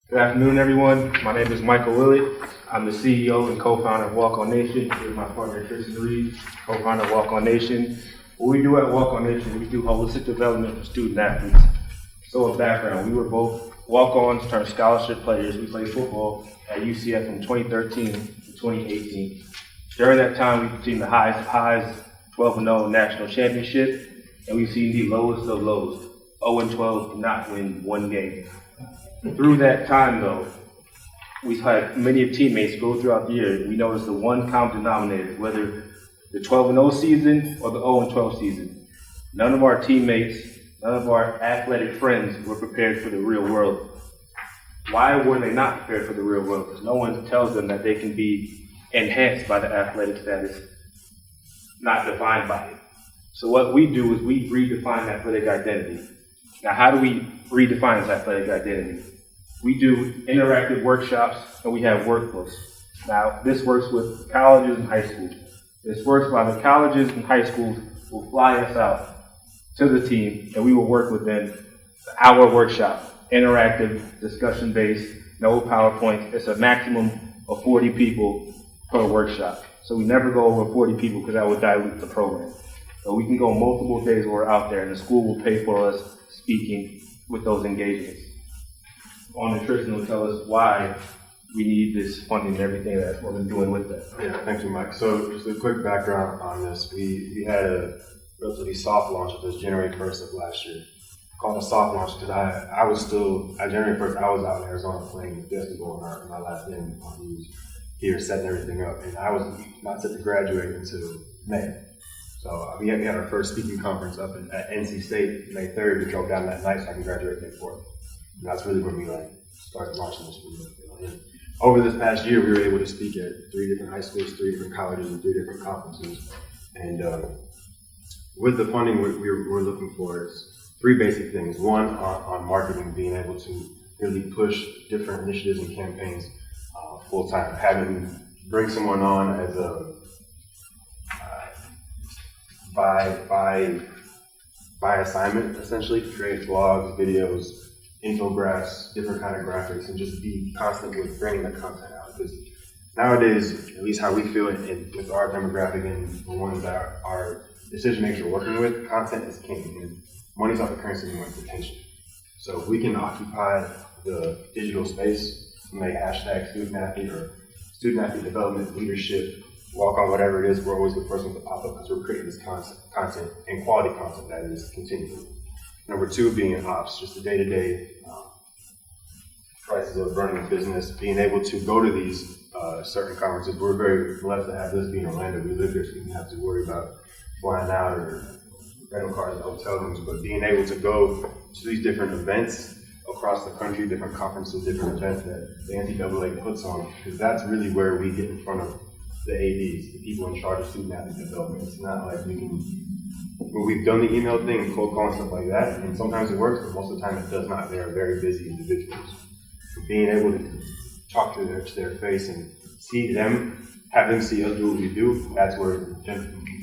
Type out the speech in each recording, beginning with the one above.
Good afternoon, everyone. My name is Michael Willett. I'm the CEO and co-founder of Walkon Nation. Here's my partner, Tristan Reed, co-founder of Walkon Nation. What we do at Walkon Nation, we do holistic development for student athletes. So, a background, we were both walk-ons turned scholarship players. We played football at UCF from 2013 to 2018. During that time, we've seen the highs, 12-0 national championship, and we've seen the lowest of lows, 0-12 to not win one game. Through that time, though, we've had many teammates go throughout the year. We noticed the one common denominator, whether the 12-0 season or the 0-12 season. None of our teammates, none of our athletic friends were prepared for the real world. Why were they not prepared for the real world? Because no one tells them that they can be enhanced by the athletic status, not defined by it. So what we do is we redefine athletic identity. Now, how do we redefine this athletic identity? We do interactive workshops and we have workbooks. Now, this works with colleges and high schools. This works by the colleges and high schools will fly us out to the team and we will work with them. Our workshop, interactive, discussion-based, no PowerPoint. It's a maximum of 40 people per workshop. So we never go over 40 people because that would dilute the program. So we can go multiple days where we're out there and the school will pay for us speaking with those engagements. On Tristan will tell us why we need this funding and everything that we're doing with that. Yeah, thank you, Mike. So just a quick background on this. We had a relatively soft launch of this January 1st of last year. Called a soft launch because at January 1st, I was out in Arizona playing basketball in my last game. He was here setting everything up, and I was not set to graduate until May. So we had our first speaking conference up at NC State May 3rd. We drove down that night so I can graduate May 4th. And that's really when we started launching this movement. Over this past year, we were able to speak at 3 different high schools, 3 different colleges, and 3 different conferences. And with the funding, what we're looking for is 3 basic things. One, on marketing, being able to really push different initiatives and campaigns full time. Bring someone on as a by assignment, essentially, create blogs, videos, infographics, different kind of graphics, and just be constant with bringing the content out. Because nowadays, at least how we feel it with our demographic and the ones that our decision makers are working with, content is king, and money's not the currency anymore, it's attention. So if we can occupy the digital space, make hashtag student athlete or student athlete development, leadership, Walkon, whatever it is, we're always the first one to pop up because we're creating this content and quality content that is continuing. Number 2 being ops, just the day-to-day prices of running a business, being able to go to these certain conferences. We're very blessed to have this be in Orlando. We live here, so we don't have to worry about flying out or rental cars and hotel rooms, but being able to go to these different events across the country, different conferences, different events that the NCAA puts on, because that's really where we get in front of the ADs, the people in charge of student athlete development. It's not like we've done the email thing and cold calling stuff like that, and sometimes it works, but most of the time it does not. They are very busy individuals. So being able to talk to their face and see them, have them see us do what we do, that's where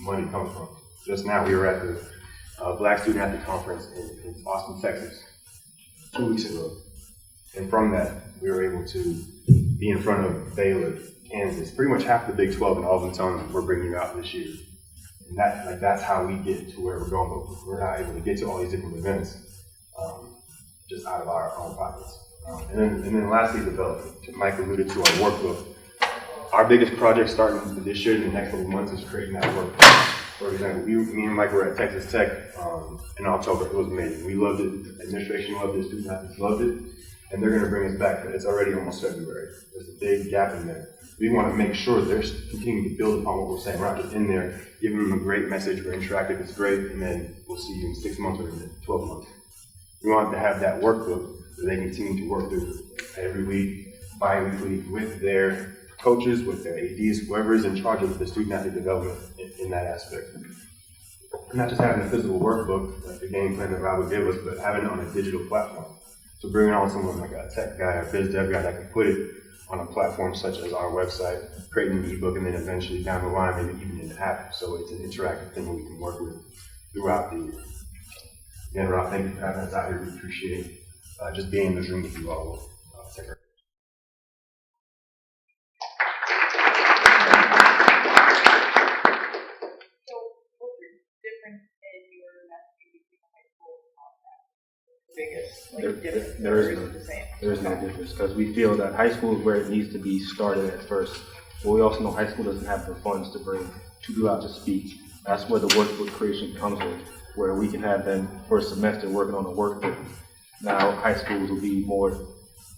money comes from. Just now we were at the Black Student Athlete Conference in Austin, Texas, 2 weeks ago. And from that, we were able to be in front of Baylor, Kansas, pretty much half the Big 12, and all of them telling them we're bringing you out this year. And that's how we get to where we're going, but we're not able to get to all these different events just out of our own pockets. And then lastly, development. Mike alluded to our workbook. Our biggest project starting this year in the next couple of months is creating that workbook. For example, me and Mike were at Texas Tech in October. It was amazing. We loved it. The administration loved it. Student athletes loved it. And they're going to bring us back, but it's already almost February. There's a big gap in there. We want to make sure they're continuing to build upon what we're saying. We're not just in there giving them a great message, we're interactive, it's great, and then we'll see you in 6 months or in 12 months. We want to have that workbook that they continue to work through every week, bi-weekly, with their coaches, with their ADs, whoever is in charge of the student athlete development in that aspect. Not just having a physical workbook like the game plan that Rob would give us, but having it on a digital platform. So bringing on someone like a tech guy, a biz dev guy that can put it on a platform such as our website, creating an ebook, and then eventually down the line, maybe even an app. So it's an interactive thing that we can work with throughout the year. Again, Rob, thank you for having us out here. We appreciate just being in this room with you all. Take care. biggest There- difference? there or is is no- it the same? There is no Okay. difference, because we feel that high school is where it needs to be started at first. But we also know high school doesn't have the funds to bring two people out to speak. That's where the workbook creation comes in, where we can have them for a semester working on a workbook. Now, high schools will be more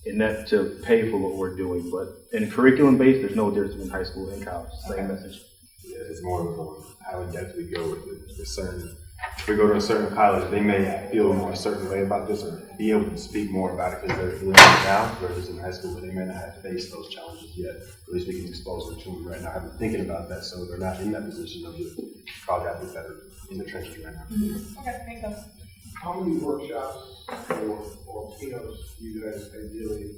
inept to pay for what we're doing, but in curriculum based, there's no difference between high school and college. Same message. Yeah, it's more of how in depth we go with it. If we go to a certain college, they may feel more a certain way about this or be able to speak more about it because they're doing it now, whereas in high school they may not have faced those challenges yet. At least we can expose them to them right now. I've been thinking about that so they're not in that position of the college athletes that are in the trenches right now. Okay, makes sense. How many workshops or keynotes do you guys ideally,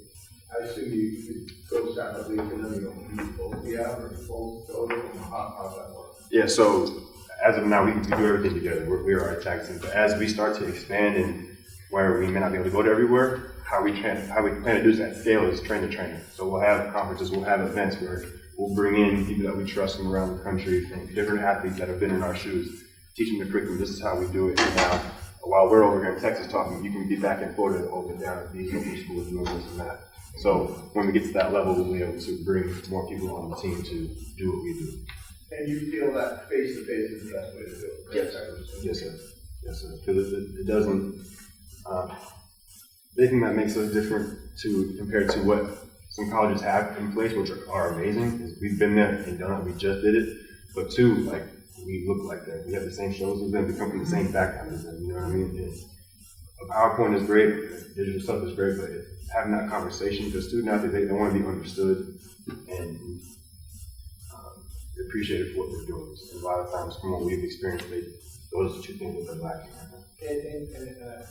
I assume you could go separately and then you don't need both together or both go, how's that work? Yeah, so as of now, we do everything together. We are a tag team. But as we start to expand and where we may not be able to go to everywhere, how we plan to do this at scale is train the trainer. So we'll have conferences, we'll have events where we'll bring in people that we trust from around the country, from different athletes that have been in our shoes, teach them the curriculum. This is how we do it. And now, while we're over here in Texas talking, you can be back in Florida over down at these local schools doing this and that. So when we get to that level, we'll be able to bring more people on the team to do what we do. And you feel that face-to-face is the best way to do it? Yes. Yes, sir. Yes, sir. Because it doesn't. The thing that makes us different compared to what some colleges have in place, which are amazing, is we've been there and done it. We just did it. But two, like we look like that. We have the same shows as them. We come from the same background as them. You know what I mean? A PowerPoint is great. Digital stuff is great, but having that conversation with the student athletes, they want to be understood and appreciated for what they're doing. And a lot of times, from what we've experienced, those are two things that they're lacking right now. And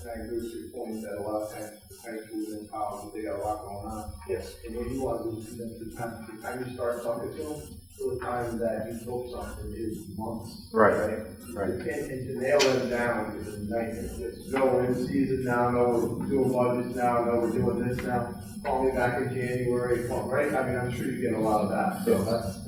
I agree with your point that a lot of times the high schools and colleges, they got a lot going on. Yes. And when you want to do the time you start talking to them, the time that you focus on them is months. Right. And to nail them down is a nightmare. It's no, we're in season now, no, we're doing budgets now, no, we're doing this now. Call me back in January, right? I mean, I'm sure you get a lot of that. So that's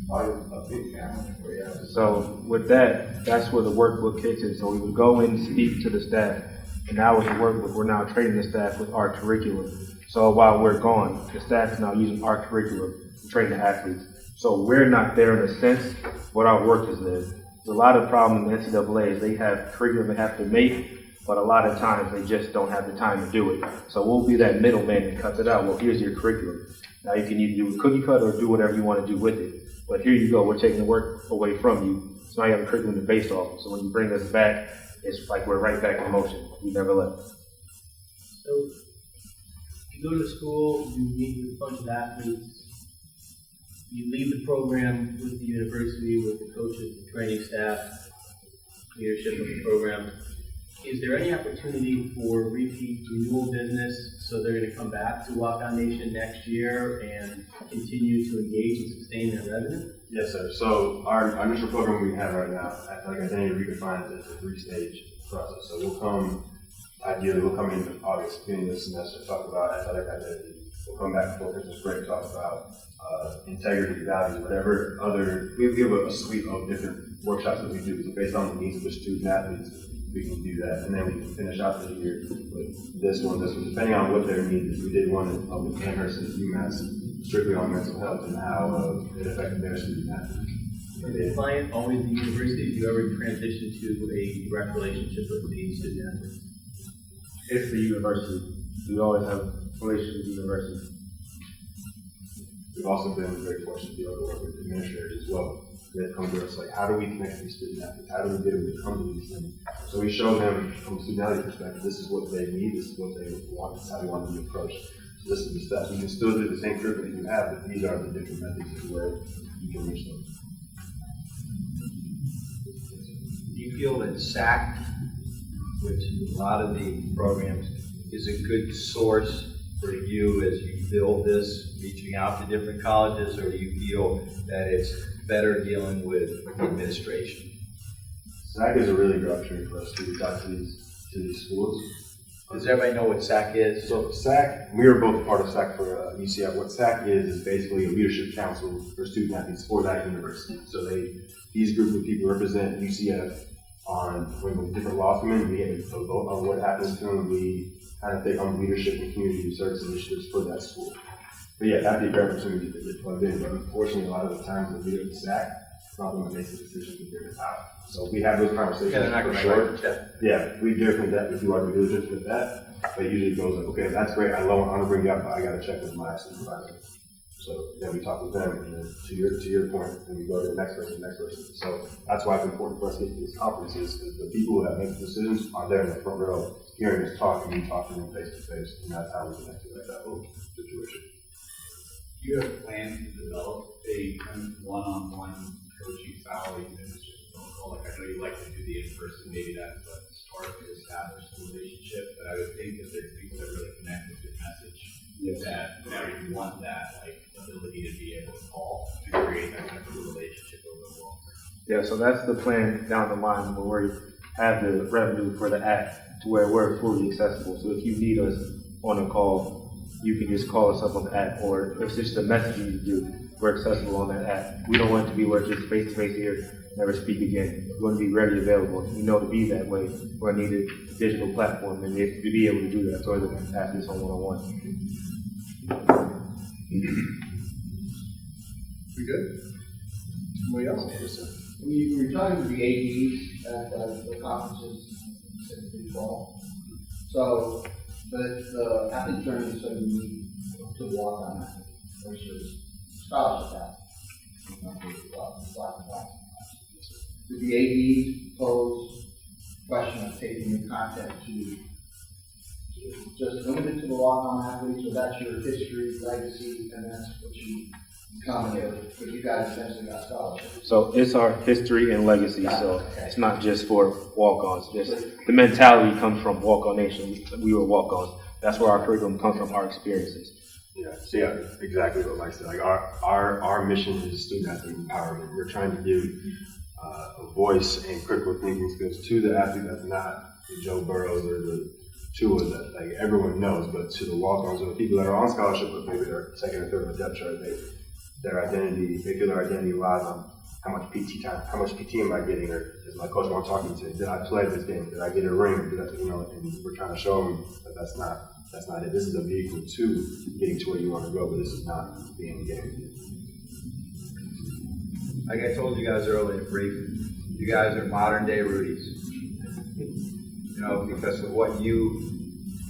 probably a big challenge for you. So with that, that's where the workbook kicks in. So we would go in, speak to the staff, and now with the workbook, we're now training the staff with our curriculum. So while we're gone, the staff is now using our curriculum to train the athletes. So we're not there in a sense, but our work is there. There's a lot of problems in the NCAA is they have curriculum they have to make, but a lot of times they just don't have the time to do it. So we'll be that middleman that cuts it out. Well, here's your curriculum. Now you can either do a cookie cut or do whatever you want to do with it. But here you go, we're taking the work away from you. So now you have a curriculum to base off. So when you bring us back, it's like we're right back in motion. We never left. So you go to school, you meet with a bunch of athletes, you leave the program with the university, with the coaches, the training staff, leadership of the program. Is there any opportunity for repeat renewal business so they're going to come back to Walkon Nation next year and continue to engage and sustain their revenue? Yes, sir. So our initial program we have right now, like Identity Redefined, is a three-stage process. So we'll come in August, beginning of the semester, talk about athletic identity. We'll come back before Christmas break, talk about integrity, values, whatever other. We have a suite of different workshops that we do. So based on the needs of the student athletes, we can do that, and then we can finish out the year with this one, depending on what their need is. We did one with Amherst and UMass strictly on mental health and how it affected their student athletes. Is the client always the university? Do you ever transition to a direct relationship with the student athletes? It's the university. We always have relationships with the university. We've also been very fortunate to be able to work with administrators as well. They come to us like, how do we connect these student athletes? How do we get them to come to these things? So we show them from a student athlete perspective, this is what they need, this is what they want, this is how we want to be approached. So this is the steps. You can still do the same curriculum you have, but these are the different methods of where you can reach them. Do you feel that SAC, which is a lot of the programs, is a good source for you as you build this, reaching out to different colleges, or do you feel that it's better dealing with administration? SAC is a really good opportunity for us to reach out to these schools. Does everybody know what SAC is? So SAC, we are both part of SAC for UCF. What SAC is basically a leadership council for student athletes for that university. So these group of people represent UCF on when different laws come in, we get a vote on what happens to them. We kind of take on leadership and community service initiatives for that school. But yeah, that'd be a great opportunity to get plugged in. But unfortunately, a lot of the times the leader of the SAC is not the one that makes the decision to figure it out. So we have those conversations Yeah, they're not for gonna sure. write a check. Yeah, we different that we do our due diligence with that. But usually it goes like, okay, that's great. I want to bring you up, but I got to check with my supervisor. So then we talk with them, and then to your point, then we go to the next person. So that's why it's important for us to get to these conferences, because the people that make the decisions are there in the front row, hearing us talk, and we talk to them face to face, and that's how we connect to that whole situation. Do you have plans to develop a kind of one-on-one coaching style, even if it's just a phone call? Like, I know you like to do the in-person, maybe that's like the start to establish the relationship, but I would think that there's people that really connect with your message. Yes. That you want that like ability to be able to call to create that kind of a relationship over the long term. Yeah, so that's the plan down the line where we have the revenue for the app to where we're fully accessible. So if you need us on a call, you can just call us up on the app, or if it's just a messaging you do, we're accessible on that app. We don't want it to be where it's just face to face here, never speak again. We want to be readily available. We know to be that way, we're going to need a digital platform and to be able to do that. So we're going to have this on one-on-one. We good? Somebody else? We were talking to the ADs at the conferences in the fall. So the athlete journey is so unique to walk on that versus scholarship athletes. Did the ADs pose question of taking the content to just limited to the walk-on athletes, so that's your history, legacy, and that's what you commented, but you guys essentially got scholarships. So it's our history and legacy, so it's not just for walk-ons. Just the mentality comes from Walk-On Nation. We were walk-ons. That's where our curriculum comes from, our experiences. Yeah, so yeah, exactly what Mike said. Like our mission is student athlete empowerment. We're trying to give a voice and critical thinking skills to the athlete that's not the Joe Burrows or the Tuas that like everyone knows, but to the walk-ons or the people that are on scholarship, but maybe they're second or third on the depth chart. They feel their identity lies on how much PT time, how much PT am I getting, or is my coach want talking to? Did I play this game? Did I get a ring? Did I, and we're trying to show them that that's not it. This is a vehicle to getting to where you want to go, but this is not the end game. Like I told you guys earlier, briefly, you guys are modern day Rudies. Because of what you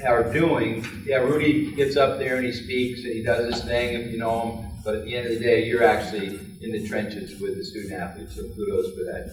are doing. Yeah, Rudy gets up there and he speaks and he does his thing, if you know him. But at the end of the day, you're actually in the trenches with the student athletes. So kudos for that.